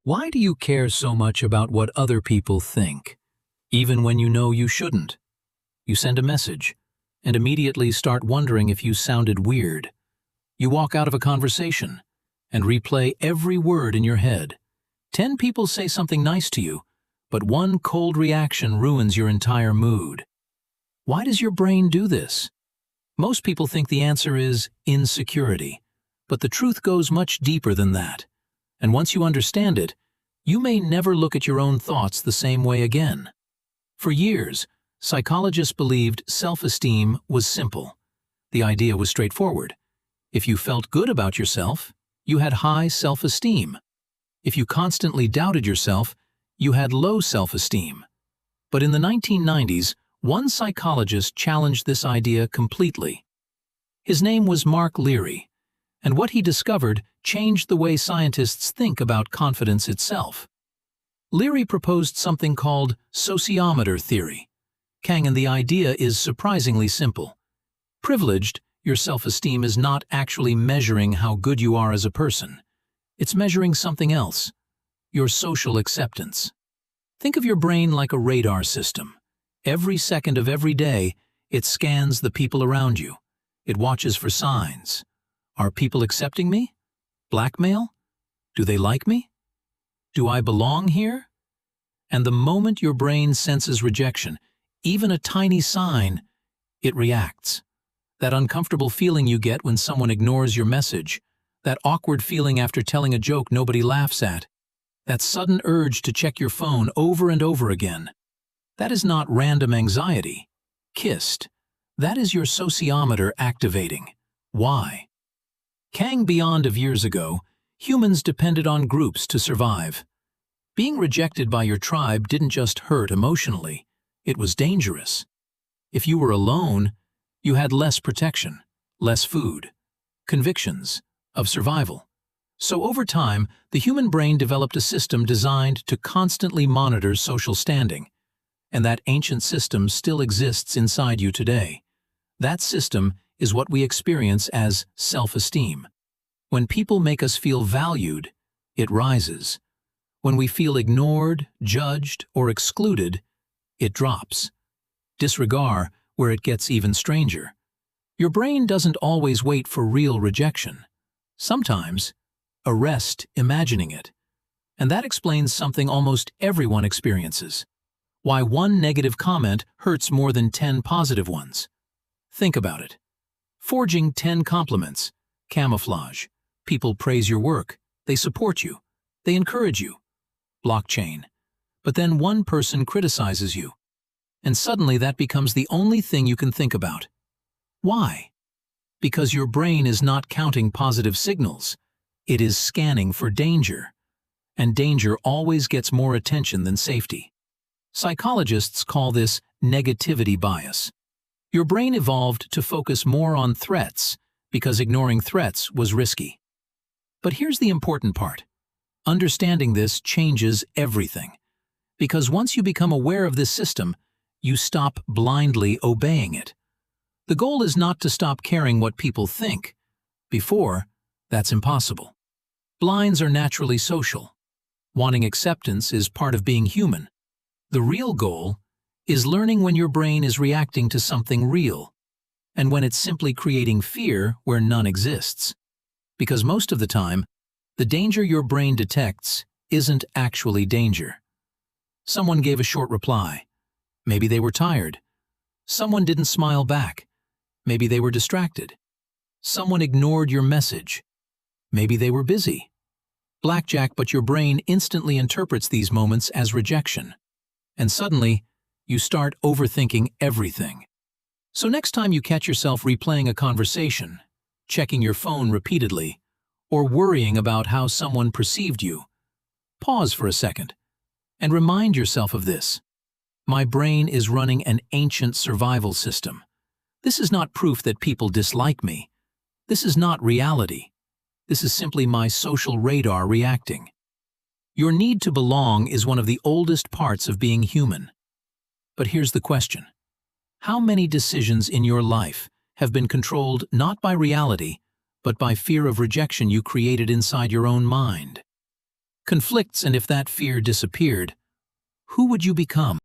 Why do you care so much about what other people think, even when you know you shouldn't? You send a message and immediately start wondering if you sounded weird. You walk out of a conversation and replay every word in your head. 10 people say something nice to you, but one cold reaction ruins your entire mood. Why does your brain do this? Most people think the answer is insecurity, but the truth goes much deeper than that. And once you understand it, you may never look at your own thoughts the same way again. For years, psychologists believed self-esteem was simple. The idea was straightforward. If you felt good about yourself, you had high self-esteem. If you constantly doubted yourself, you had low self-esteem. But in the 1990s, one psychologist challenged this idea completely. His name was Mark Leary, and what he discovered changed the way scientists think about confidence itself. Leary proposed something called Sociometer Theory. And the idea is surprisingly simple. Privileged, your self-esteem is not actually measuring how good you are as a person. It's measuring something else, your social acceptance. Think of your brain like a radar system. Every second of every day, it scans the people around you. It watches for signs. Are people accepting me? Blackmail? Do they like me? Do I belong here? And the moment your brain senses rejection, even a tiny sign, it reacts. That uncomfortable feeling you get when someone ignores your message, that awkward feeling after telling a joke nobody laughs at, that sudden urge to check your phone over and over again. That is not random anxiety. Kissed. That is your sociometer activating. Why? Beyond of years ago, humans depended on groups to survive. Being rejected by your tribe didn't just hurt emotionally, it was dangerous. If you were alone, you had less protection, less food, convictions of survival. So over time, the human brain developed a system designed to constantly monitor social standing. And that ancient system still exists inside you today. That system is what we experience as self-esteem. When people make us feel valued, it rises. When we feel ignored, judged, or excluded, it drops. Disregard where it gets even stranger. Your brain doesn't always wait for real rejection. Sometimes, arrest imagining it. And that explains something almost everyone experiences. Why one negative comment hurts more than 10 positive ones. Think about it. Forging 10 compliments, camouflage. People praise your work, they support you, they encourage you. Blockchain. But then one person criticizes you. And suddenly that becomes the only thing you can think about. Why? Because your brain is not counting positive signals. It is scanning for danger. And danger always gets more attention than safety. Psychologists call this negativity bias. Your brain evolved to focus more on threats because ignoring threats was risky. But here's the important part. Understanding this changes everything. Because once you become aware of this system, you stop blindly obeying it. The goal is not to stop caring what people think. Before, that's impossible. Blinds are naturally social. Wanting acceptance is part of being human. The real goal is learning when your brain is reacting to something real, and when it's simply creating fear where none exists. Because most of the time, the danger your brain detects isn't actually danger. Someone gave a short reply. Maybe they were tired. Someone didn't smile back. Maybe they were distracted. Someone ignored your message. Maybe they were busy. Blackjack, but your brain instantly interprets these moments as rejection. And suddenly, you start overthinking everything. So next time you catch yourself replaying a conversation, checking your phone repeatedly, or worrying about how someone perceived you, pause for a second and remind yourself of this. My brain is running an ancient survival system. This is not proof that people dislike me. This is not reality. This is simply my social radar reacting. Your need to belong is one of the oldest parts of being human. But here's the question. How many decisions in your life have been controlled not by reality, but by fear of rejection you created inside your own mind? conflicts, and if that fear disappeared, who would you become?